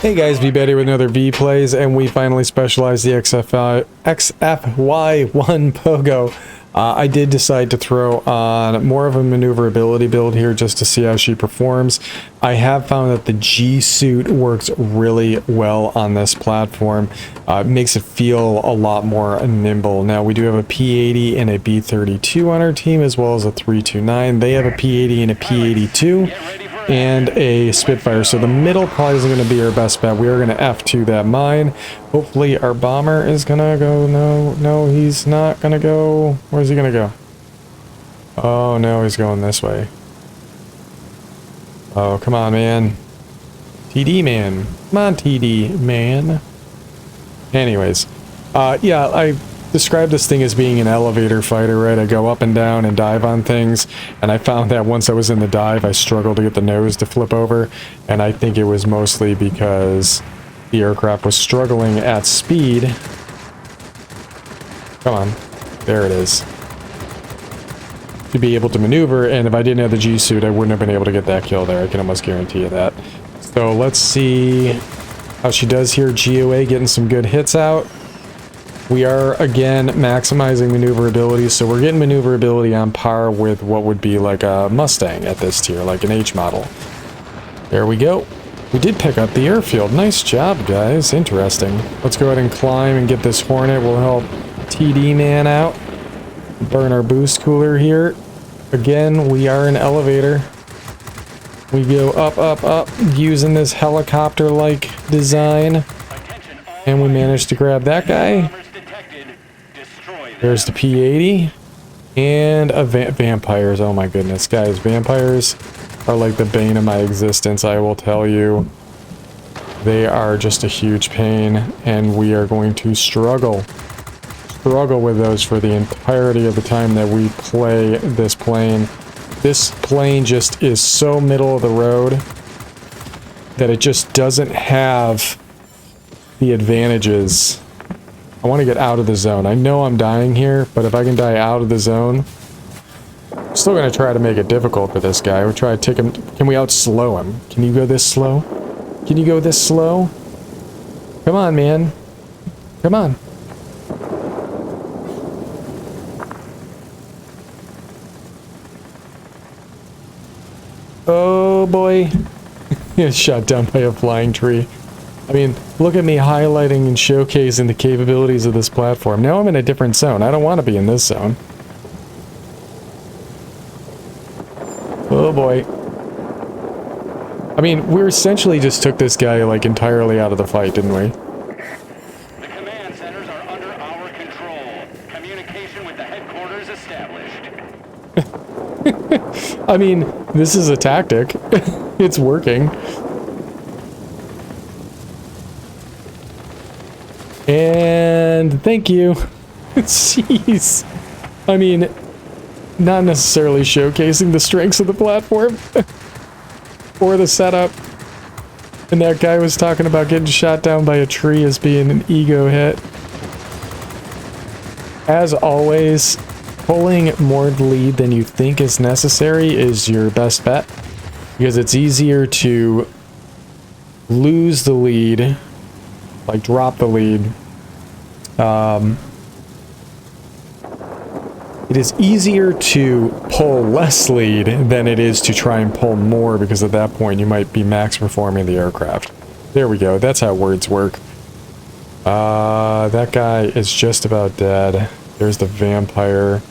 Hey guys, Veebat here with another V Plays, and we finally specialized the XFY-1 Pogo. I did decide to throw on more of a maneuverability build here just to see how she performs. I have found that the G suit works really well on this platform. It makes it feel a lot more nimble. Now we do have a P80 and a B32 on our team, as well as a 329. They have a P80 and a P82. And a Spitfire, so the middle probably isn't going to be our best bet. We are going to F2 that mine. Hopefully our bomber is going to go. No, he's not going to go. Where's he going to go? Oh no, he's going this way. Oh, come on, man. TD man. Come on, TD man. Anyways, yeah, I describe this thing as being an elevator fighter, right? I go up and down and dive on things, and I found that once I was in the dive, I struggled to get the nose to flip over, and I think it was mostly because the aircraft was struggling at speed. Come on. There it is. To be able to maneuver, and if I didn't have the G suit, I wouldn't have been able to get that kill there. I can almost guarantee you that. So let's see how she does here. GOA getting some good hits out. We are, again, maximizing maneuverability, so we're getting maneuverability on par with what would be like a Mustang at this tier, like an H model. There we go. We did pick up the airfield. Nice job, guys. Interesting. Let's go ahead and climb and get this Hornet. We'll help TD man out. Burn our boost cooler here. Again, we are an elevator. We go up, up, up, using this helicopter-like design. And we managed to grab that guy. There's the P80 and a vampires. Oh my goodness, guys, vampires are like the bane of my existence. I will tell you, they are just a huge pain, and we are going to struggle with those for the entirety of the time that we play this plane. This plane just is so middle of the road that it just doesn't have the advantages. I want to get out of the zone. I know I'm dying here, but if I can die out of the zone, I'm still going to try to make it difficult for this guy. We'll try to take him. Can we out-slow him? Can you go this slow? Can you go this slow? Come on, man. Come on. Oh, boy. He was shot down by a flying tree. I mean, look at me highlighting and showcasing the capabilities of this platform. Now I'm in a different zone. I don't want to be in this zone. Oh boy. I mean, we essentially just took this guy, like, entirely out of the fight, didn't we? The command centers are under our control. Communication with the headquarters established. I mean, this is a tactic. It's working. And thank you. Jeez. I mean, not necessarily showcasing the strengths of the platform or the setup. And that guy was talking about getting shot down by a tree as being an ego hit. As always, pulling more lead than you think is necessary is your best bet, because it's easier to lose the lead, like drop the lead. It is easier to pull less lead than it is to try and pull more, because at that point you might be max performing the aircraft. There we go. That's how words work. That guy is just about dead. There's the vampire.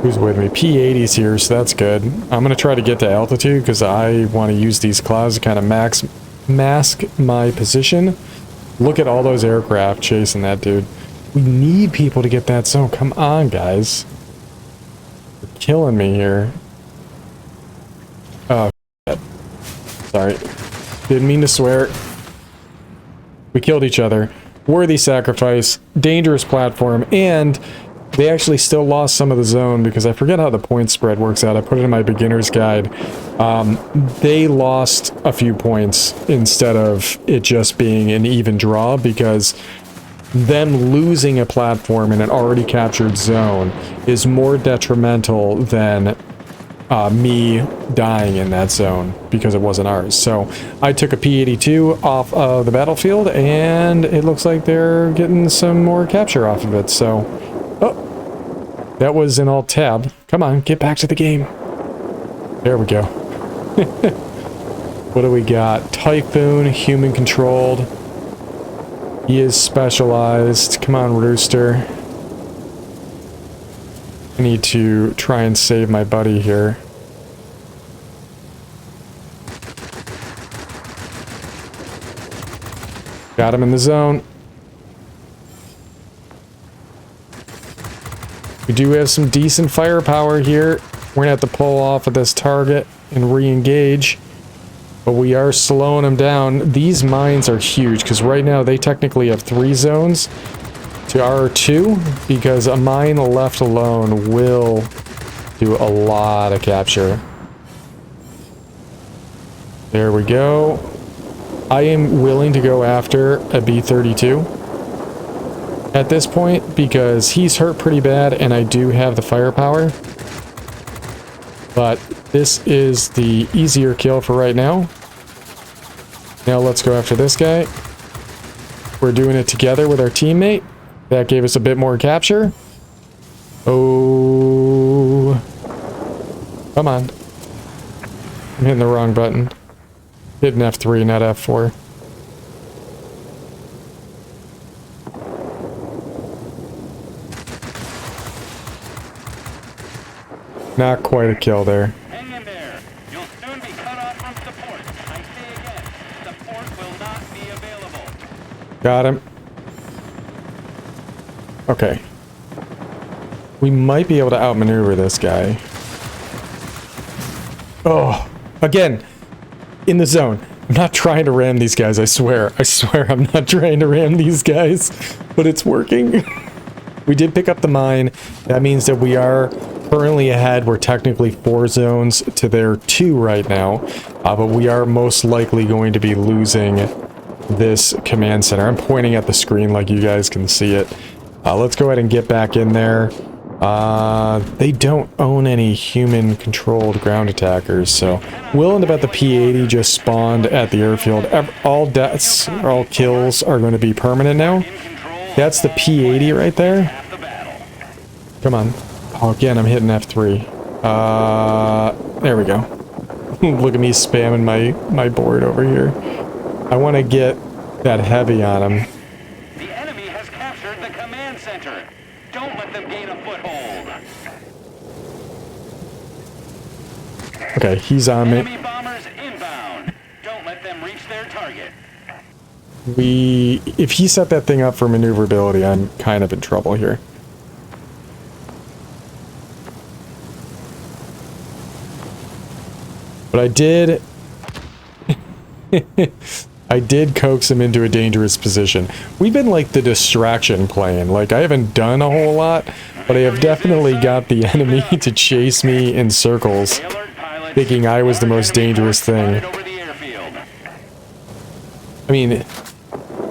Who's with me? P80's here, so that's good. I'm going to try to get to altitude because I want to use these clouds to kind of mask my position. Look at all those aircraft chasing that dude. We need people to get that zone. Come on, guys. You're killing me here. Oh, shit. Sorry. Didn't mean to swear. We killed each other. Worthy sacrifice. Dangerous platform. And they actually still lost some of the zone because I forget how the point spread works out. I put it in my beginner's guide. They lost a few points instead of it just being an even draw, because them losing a platform in an already captured zone is more detrimental than me dying in that zone because it wasn't ours. So I took a P-82 off of the battlefield, and it looks like they're getting some more capture off of it. So, oh, that was an Alt-Tab. Come on, get back to the game. There we go. What do we got? Typhoon, human controlled. He is specialized. Come on, Rooster. I need to try and save my buddy here. Got him in the zone. We do have some decent firepower here. We're gonna have to pull off of this target and re-engage. But we are slowing them down. These mines are huge, because right now they technically have 3 zones to our 2, because a mine left alone will do a lot of capture. There we go. I am willing to go after a B-32 at this point, because he's hurt pretty bad and I do have the firepower. But this is the easier kill for right now. Now let's go after this guy. We're doing it together with our teammate. That gave us a bit more capture. Oh. Come on. I'm hitting the wrong button. Hitting F3, not F4. Not quite a kill there. Hang in there. You'll soon be cut off from support. I say again, support will not be available. Got him. Okay. We might be able to outmaneuver this guy. Oh, again, in the zone. I'm not trying to ram these guys, I swear. I swear I'm not trying to ram these guys, but it's working. We did pick up the mine. That means that we are currently ahead. We're technically 4 zones to their 2 right now, but we are most likely going to be losing this command center. I'm pointing at the screen like you guys can see it. Let's go ahead and get back in there. They don't own any human-controlled ground attackers, so willing to bet the P-80 just spawned at the airfield. All deaths, or all kills, are going to be permanent now. That's the P-80 right there. Come on. Oh, again, I'm hitting F3. There we go. Look at me spamming my board over here. I want to get that heavy on him. The enemy has captured the command center. Don't let them gain a foothold. Okay, he's on me. Enemy bombers inbound. Don't let them reach their target. If he set that thing up for maneuverability, I'm kind of in trouble here. But I did I did coax him into a dangerous position. We've been like the distraction playing. Like, I haven't done a whole lot, but I have definitely got the enemy to chase me in circles, thinking I was the most dangerous thing. I mean,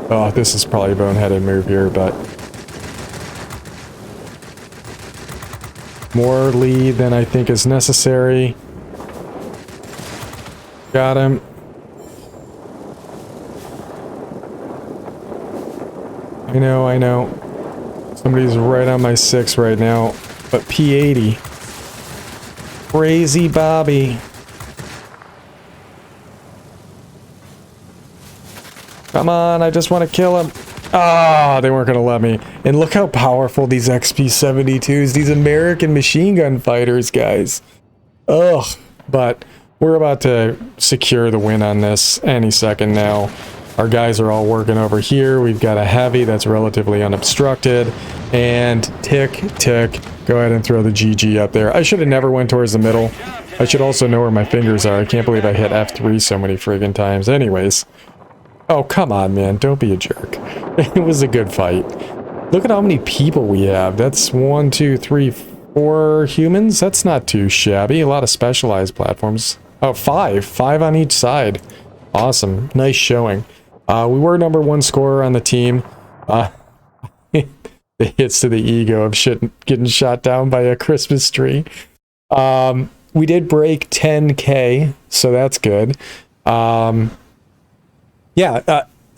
oh, this is probably a boneheaded move here, but more lead than I think is necessary. Got him. I know. Somebody's right on my 6 right now. But P-80. Crazy Bobby. Come on, I just want to kill him. Ah, they weren't going to let me. And look how powerful these XP-72s, these American machine gun fighters, guys. Ugh. But we're about to secure the win on this any second now. Our guys are all working over here. We've got a heavy that's relatively unobstructed. And tick, tick. Go ahead and throw the GG up there. I should have never went towards the middle. I should also know where my fingers are. I can't believe I hit F3 so many friggin' times. Anyways. Oh, come on, man. Don't be a jerk. It was a good fight. Look at how many people we have. That's 1, 2, 3, 4 humans. That's not too shabby. A lot of specialized platforms. Oh, 5. 5 on each side. Awesome. Nice showing. We were number 1 scorer on the team. The hits to the ego of shit getting shot down by a Christmas tree. we did break 10K, so that's good.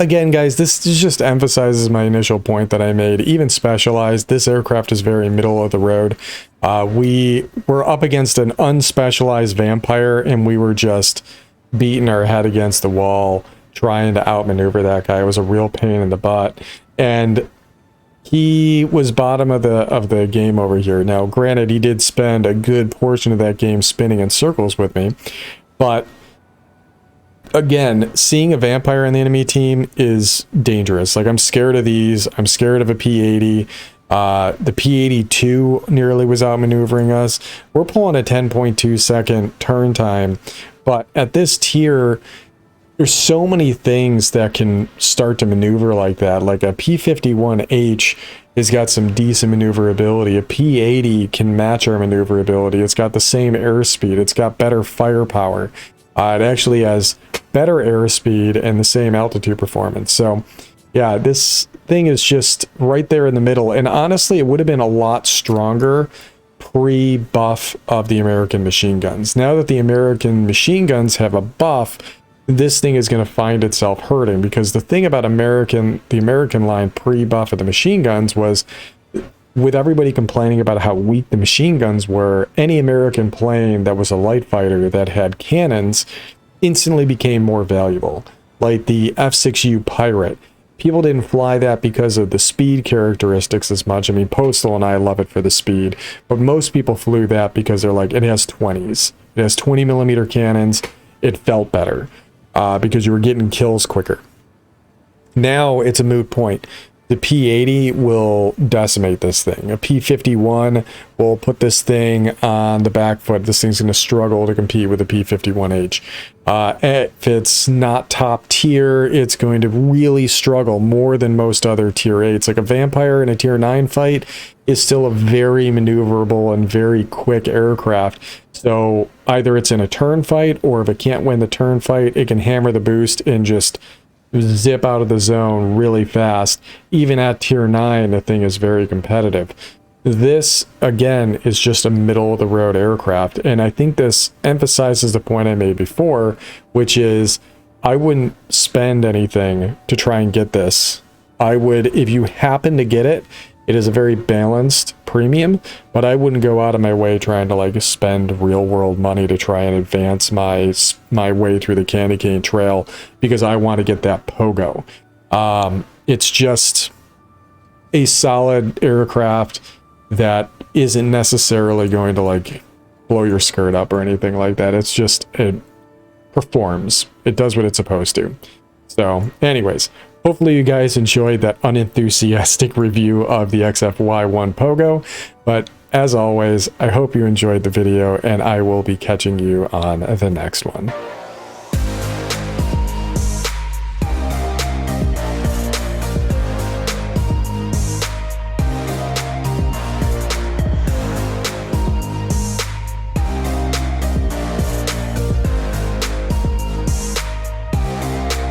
Again, guys, this just emphasizes my initial point that I made. Even specialized, this aircraft is very middle of the road. We were up against an unspecialized Vampire, and we were just beating our head against the wall, trying to outmaneuver that guy. It was a real pain in the butt. And he was bottom of the game over here. Now, granted, he did spend a good portion of that game spinning in circles with me, but again, seeing a Vampire in the enemy team is dangerous. Like, I'm scared of these. I'm scared of a P-80. The P-82 nearly was outmaneuvering us. We're pulling a 10.2 second turn time, but at this tier, there's so many things that can start to maneuver like that. Like a P-51H has got some decent maneuverability. A P-80 can match our maneuverability. It's got the same airspeed. It's got better firepower. It actually has better airspeed and the same altitude performance. So yeah, this thing is just right there in the middle. And honestly, it would have been a lot stronger pre-buff of the American machine guns. Now that the American machine guns have a buff, this thing is going to find itself hurting, because the thing about the American line pre-buff of the machine guns was, with everybody complaining about how weak the machine guns were, any American plane that was a light fighter that had cannons instantly became more valuable. Like the F-6U Pirate. People didn't fly that because of the speed characteristics as much. I mean, Postal and I love it for the speed, but most people flew that because they're like, it has 20s. It has 20mm cannons. It felt better because you were getting kills quicker. Now it's a moot point. The P-80 will decimate this thing. A P-51 will put this thing on the back foot. This thing's going to struggle to compete with a P-51H. If it's not top tier, it's going to really struggle more than most other tier 8s. Like a Vampire in a tier 9 fight is still a very maneuverable and very quick aircraft. So either it's in a turn fight, or if it can't win the turn fight, it can hammer the boost and just zip out of the zone really fast. Even at tier 9, the thing is very competitive. This, again, is just a middle of the road aircraft, and I think this emphasizes the point I made before, which is I wouldn't spend anything to try and get this. I would, if you happen to get it, it is a very balanced premium, but I wouldn't go out of my way trying to like spend real world money to try and advance my way through the Candy Cane Trail because I want to get that Pogo. It's just a solid aircraft that isn't necessarily going to like blow your skirt up or anything like that. It's just, it performs. It does what it's supposed to. So anyways, hopefully you guys enjoyed that unenthusiastic review of the XFY-1 Pogo, but as always, I hope you enjoyed the video, and I will be catching you on the next one.